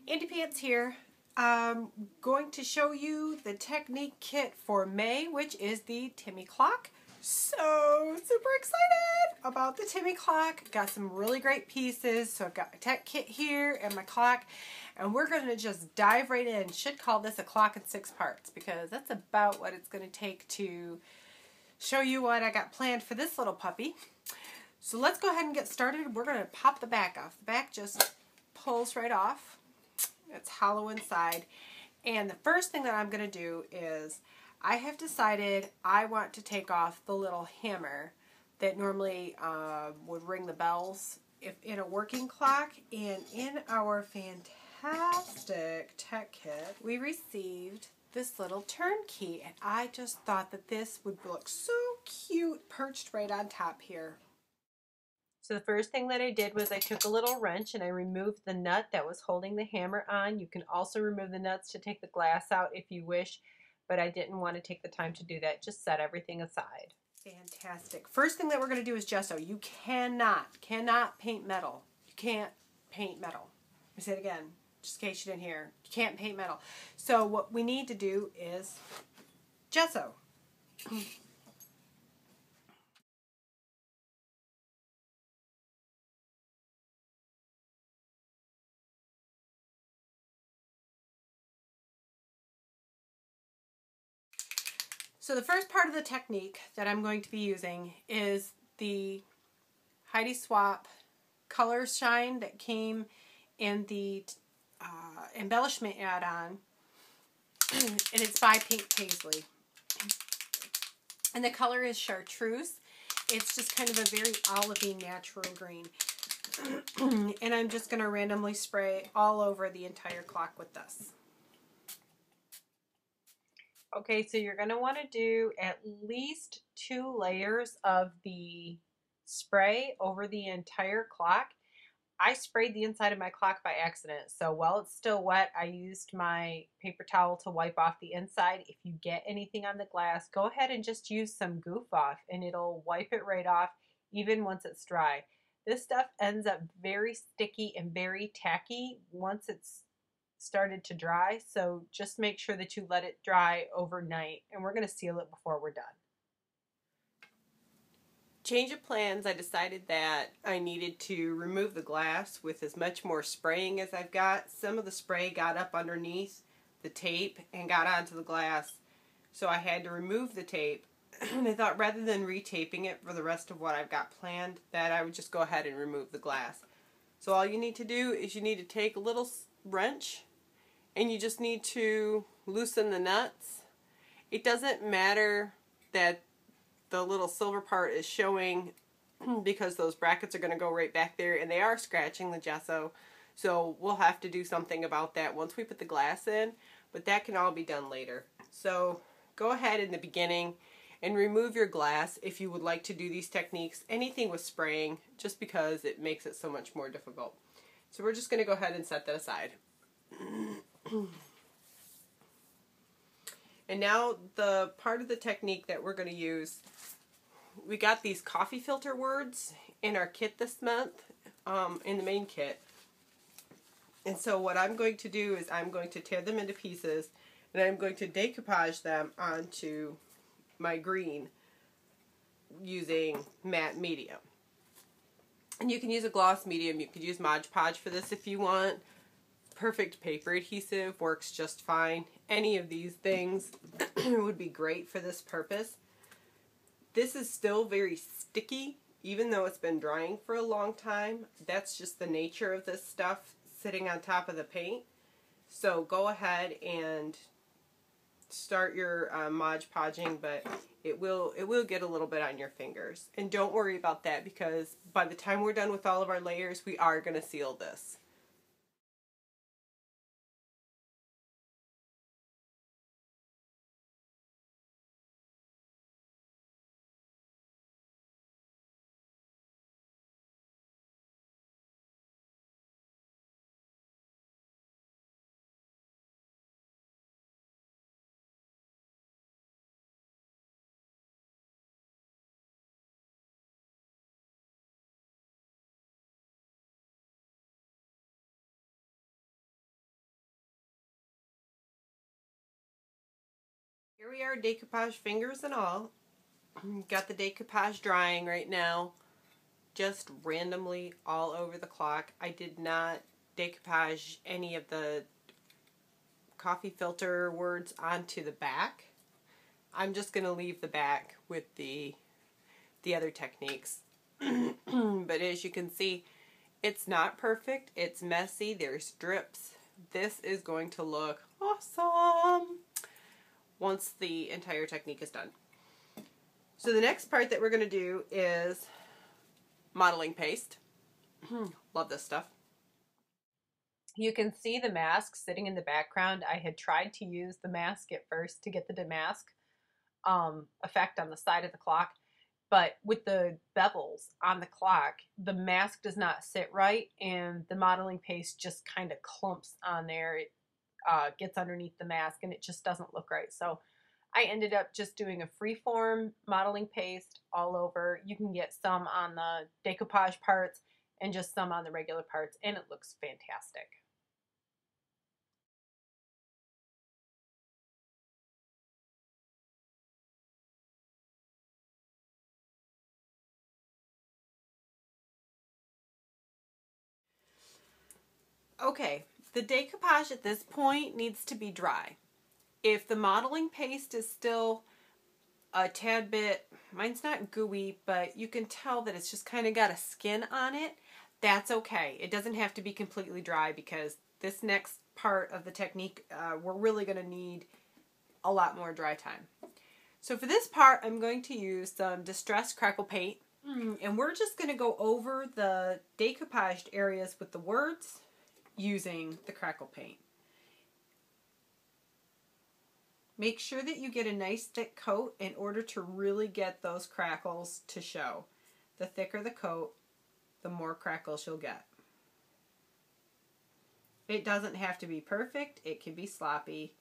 Andy Pants here. I'm going to show you the technique kit for May, which is the Timmy clock. So super excited about the Timmy clock. Got some really great pieces. So I've got my tech kit here and my clock. And we're going to just dive right in. Should call this a clock in 6 parts because that's about what it's going to take to show you what I got planned for this little puppy. So let's go ahead and get started. We're going to pop the back off. The back just pulls right off. It's hollow inside. And the first thing that I'm going to do is I have decided I want to take off the little hammer that normally would ring the bells if in a working clock. And in our fantastic tech kit, we received this little turnkey. And I just thought that this would look so cute perched right on top here. So the first thing that I did was I took a little wrench and I removed the nut that was holding the hammer on. You can also remove the nuts to take the glass out if you wish, but I didn't want to take the time to do that. Just set everything aside. Fantastic. First thing that we're going to do is gesso. You cannot paint metal. You can't paint metal. Let me say it again, just in case you didn't hear. You can't paint metal. So what we need to do is gesso. So the first part of the technique that I'm going to be using is the Heidi Swap Color Shine that came in the embellishment add-on, and it's by Pink Paisley. And the color is Chartreuse. It's just kind of a very olivey natural green. And I'm just going to randomly spray all over the entire clock with this. Okay, so you're going to want to do at least 2 layers of the spray over the entire clock. I sprayed the inside of my clock by accident, so while it's still wet, I used my paper towel to wipe off the inside. If you get anything on the glass, go ahead and just use some Goof Off, and it'll wipe it right off, even once it's dry. This stuff ends up very sticky and very tacky once it's started to dry, so just make sure that you let it dry overnight, and we're going to seal it before we're done. Change of plans. I decided that I needed to remove the glass with as much more spraying as I've got. Some of the spray got up underneath the tape and got onto the glass, so I had to remove the tape. And I thought rather than retaping it for the rest of what I've got planned, that I would just go ahead and remove the glass. So all you need to do is you need to take a little wrench and you just need to loosen the nuts. It doesn't matter that the little silver part is showing because those brackets are going to go right back there and they are scratching the gesso. So we'll have to do something about that once we put the glass in, but that can all be done later. So go ahead in the beginning and remove your glass if you would like to do these techniques, anything with spraying, just because it makes it so much more difficult. So we're just going to go ahead and set that aside. And now the part of the technique that we're going to use, we got these coffee filter words in our kit this month, in the main kit. And so what I'm going to do is I'm going to tear them into pieces and I'm going to decoupage them onto my green using matte medium. And you can use a gloss medium, you could use Mod Podge for this if you want. Perfect paper adhesive, works just fine. Any of these things would be great for this purpose. This is still very sticky, even though it's been drying for a long time. That's just the nature of this stuff sitting on top of the paint. So go ahead and start your Mod Podging, but it will get a little bit on your fingers. And don't worry about that because by the time we're done with all of our layers, we are going to seal this. Here we are, decoupage fingers and all. Got the decoupage drying right now, just randomly all over the clock. I did not decoupage any of the coffee filter words onto the back. I'm just going to leave the back with the other techniques. But as you can see, it's not perfect. It's messy. There's drips. This is going to look awesome once the entire technique is done. So the next part that we're going to do is modeling paste. Love this stuff. You can see the mask sitting in the background. I had tried to use the mask at first to get the demask effect on the side of the clock, but with the bevels on the clock, the mask does not sit right, and the modeling paste just kind of clumps on there. It gets underneath the mask, and it just doesn't look right. So I ended up just doing a freeform modeling paste all over. You can get some on the decoupage parts and just some on the regular parts, and it looks fantastic. Okay, the decoupage at this point needs to be dry. If the modeling paste is still a tad bit, mine's not gooey, but you can tell that it's just kind of got a skin on it, that's okay. It doesn't have to be completely dry, because this next part of the technique, we're really going to need a lot more dry time. So for this part, I'm going to use some distressed Crackle paint, and we're just going to go over the decoupaged areas with the words using the Crackle paint. Make sure that you get a nice thick coat in order to really get those crackles to show. The thicker the coat, the more crackles you'll get. It doesn't have to be perfect. It can be sloppy.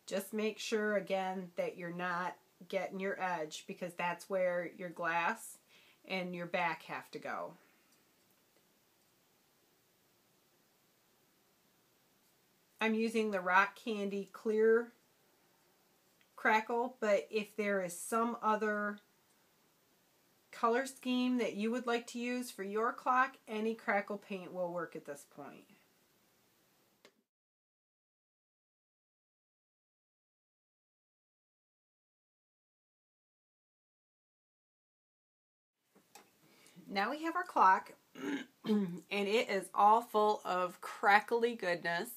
Just make sure, again, that you're not getting your edge, because that's where your glass and your back have to go. I'm using the Rock Candy Clear Crackle, but if there is some other color scheme that you would like to use for your clock, any Crackle paint will work at this point. Now we have our clock, and it is all full of crackly goodness.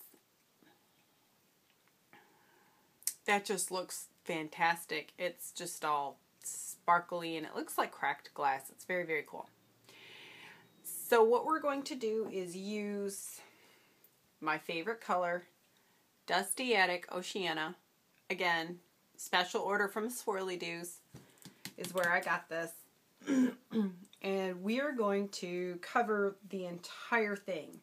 That just looks fantastic. It's just all sparkly, and it looks like cracked glass. It's very, very cool. So what we're going to do is use my favorite color, Dusty Attic Oceana. Again, special order from Swirlydoos is where I got this. And we are going to cover the entire thing.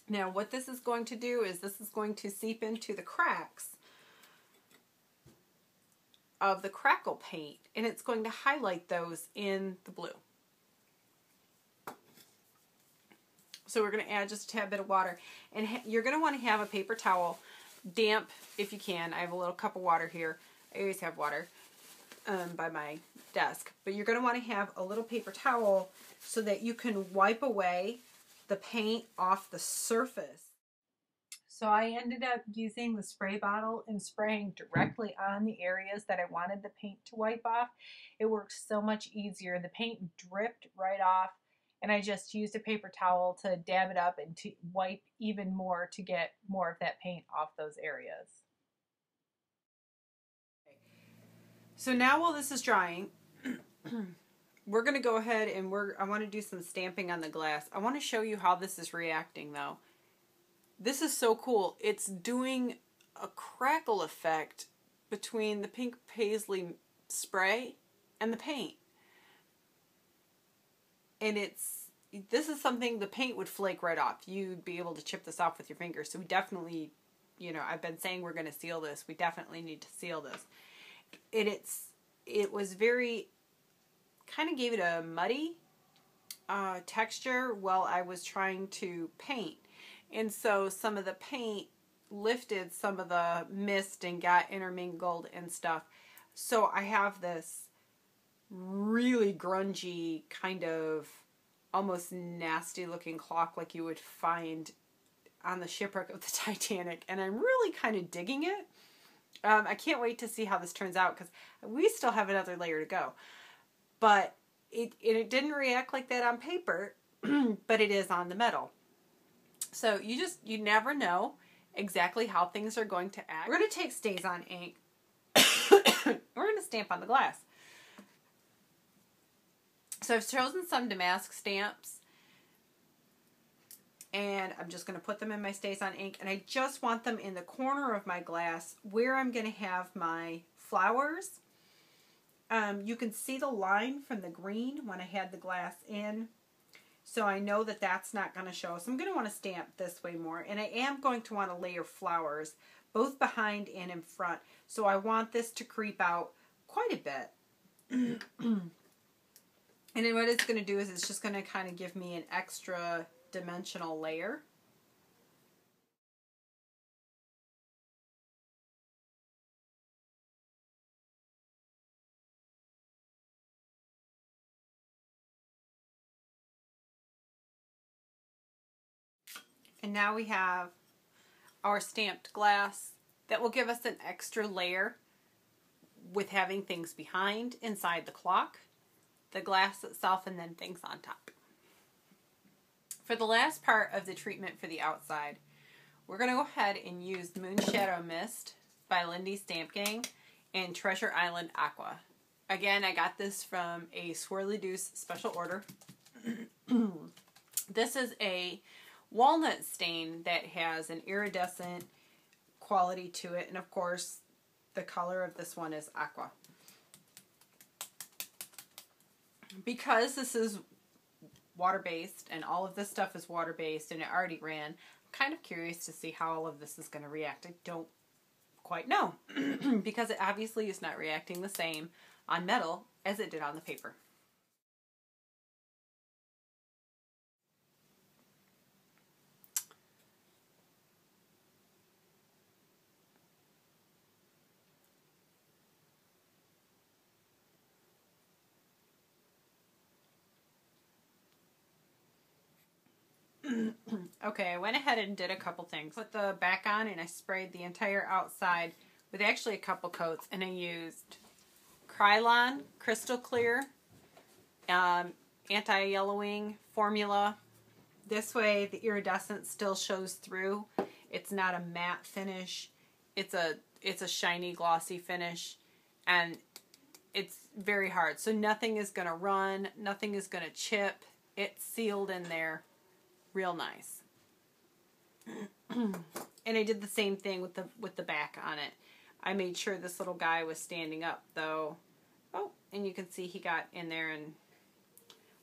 Now what this is going to do is this is going to seep into the cracks of the Crackle paint, and it's going to highlight those in the blue. So we're going to add just a tad bit of water, and you're going to want to have a paper towel, damp if you can. I have a little cup of water here. I always have water by my desk, but you're going to want to have a little paper towel so that you can wipe away the paint off the surface. So I ended up using the spray bottle and spraying directly on the areas that I wanted the paint to wipe off. It worked so much easier. The paint dripped right off, and I just used a paper towel to dab it up and to wipe even more to get more of that paint off those areas. So now while this is drying, we're going to go ahead and I want to do some stamping on the glass. I want to show you how this is reacting though. This is so cool. It's doing a crackle effect between the pink paisley spray and the paint. And this is something the paint would flake right off. You'd be able to chip this off with your fingers. So we definitely, you know, I've been saying we're going to seal this. We definitely need to seal this. And it was very, kind of gave it a muddy texture while I was trying to paint. And so some of the paint lifted some of the mist and got intermingled and stuff. So I have this really grungy, kind of almost nasty looking clock like you would find on the shipwreck of the Titanic, and I'm really kind of digging it. I can't wait to see how this turns out because we still have another layer to go. But it didn't react like that on paper, but it is on the metal. So you never know exactly how things are going to act. We're going to take StazOn ink. We're going to stamp on the glass. So I've chosen some damask stamps, and I'm just going to put them in my StazOn ink, and I just want them in the corner of my glass where I'm going to have my flowers. You can see the line from the green when I had the glass in, so I know that that's not going to show. So I'm going to want to stamp this way more, and I am going to want to layer flowers both behind and in front. So I want this to creep out quite a bit. And then what it's going to do is it's just going to kind of give me an extra dimensional layer. And now we have our stamped glass that will give us an extra layer with having things behind, inside the clock, the glass itself, and then things on top. For the last part of the treatment for the outside, we're going to go ahead and use Moon Shadow Mist by Lindy Stamp Gang and Treasure Island Aqua. Again, I got this from a Swirlydoos special order. This is a walnut stain that has an iridescent quality to it, and of course the color of this one is aqua. Because this is water-based and all of this stuff is water-based and it already ran, I'm kind of curious to see how all of this is going to react. I don't quite know because it obviously is not reacting the same on metal as it did on the paper. Okay, I went ahead and did a couple things. Put the back on and I sprayed the entire outside with actually a couple coats, and I used Krylon Crystal Clear anti-yellowing formula. This way the iridescent still shows through. It's not a matte finish. It's a shiny glossy finish, and it's very hard. So nothing is going to run, nothing is going to chip. It's sealed in there real nice. And I did the same thing with the back on it. I made sure this little guy was standing up though. Oh, and you can see he got in there, and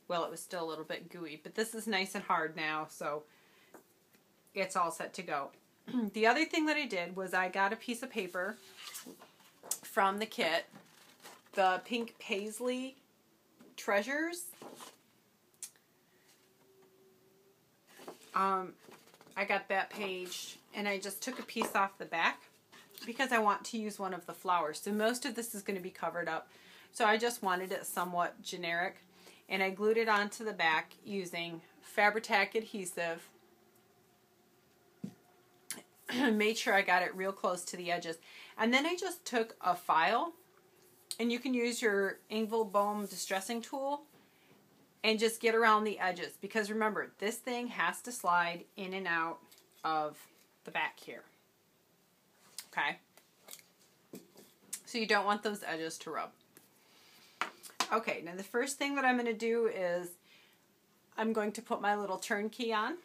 well, it was still a little bit gooey, but this is nice and hard now, so it's all set to go. The other thing that I did was I got a piece of paper from the kit, the Pink Paisley Treasures. I got that page, and I just took a piece off the back because I want to use one of the flowers. So most of this is going to be covered up. So I just wanted it somewhat generic, and I glued it onto the back using Fabri-Tac adhesive. Made sure I got it real close to the edges. And then I just took a file, and you can use your Ingvile Bolme distressing tool and just get around the edges, because remember, this thing has to slide in and out of the back here. Okay? So you don't want those edges to rub. Okay, now the first thing that I'm going to do is I'm going to put my little turnkey on.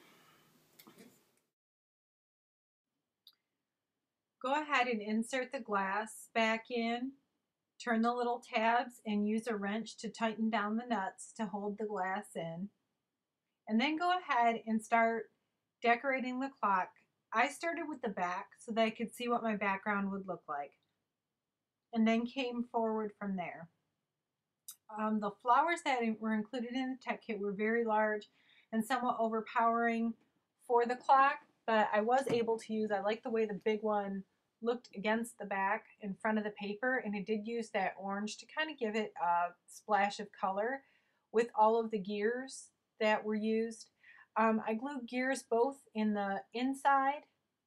Go ahead and insert the glass back in. Turn the little tabs and use a wrench to tighten down the nuts to hold the glass in. And then go ahead and start decorating the clock. I started with the back so that I could see what my background would look like, and then came forward from there. The flowers that were included in the tech kit were very large and somewhat overpowering for the clock. but I was able to use, I like the way the big one looked against the back in front of the paper, and it did use that orange to kind of give it a splash of color with all of the gears that were used. I glued gears both in the inside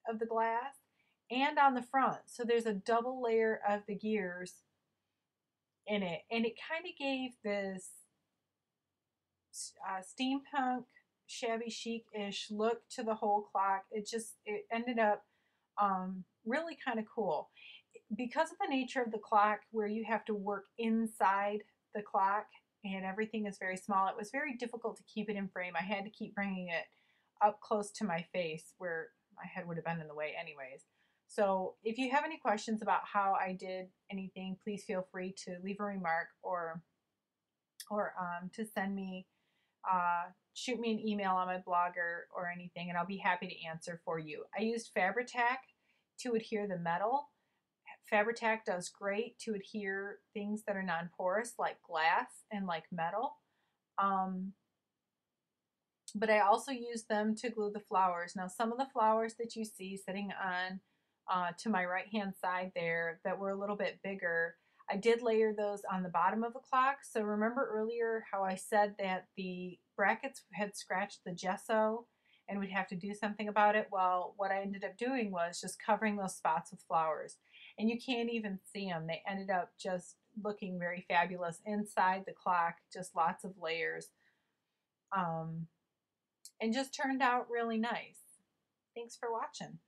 of the glass and on the front, so there's a double layer of the gears in it, and it kind of gave this steampunk, shabby chic-ish look to the whole clock. It ended up really kind of cool. Because of the nature of the clock where you have to work inside the clock and everything is very small, it was very difficult to keep it in frame. I had to keep bringing it up close to my face where my head would have been in the way anyways. So if you have any questions about how I did anything, please feel free to leave a remark or to send me, shoot me an email on my blog or anything, and I'll be happy to answer for you. I used Fabri-Tac to adhere the metal. Fabri-Tac does great to adhere things that are non-porous like glass and like metal. But I also use them to glue the flowers. Now some of the flowers that you see sitting on to my right hand side there that were a little bit bigger, I did layer those on the bottom of the clock. So remember earlier how I said that the brackets had scratched the gesso and we'd have to do something about it? Well, what I ended up doing was just covering those spots with flowers. And you can't even see them. They ended up just looking very fabulous inside the clock, just lots of layers. And just turned out really nice. Thanks for watching.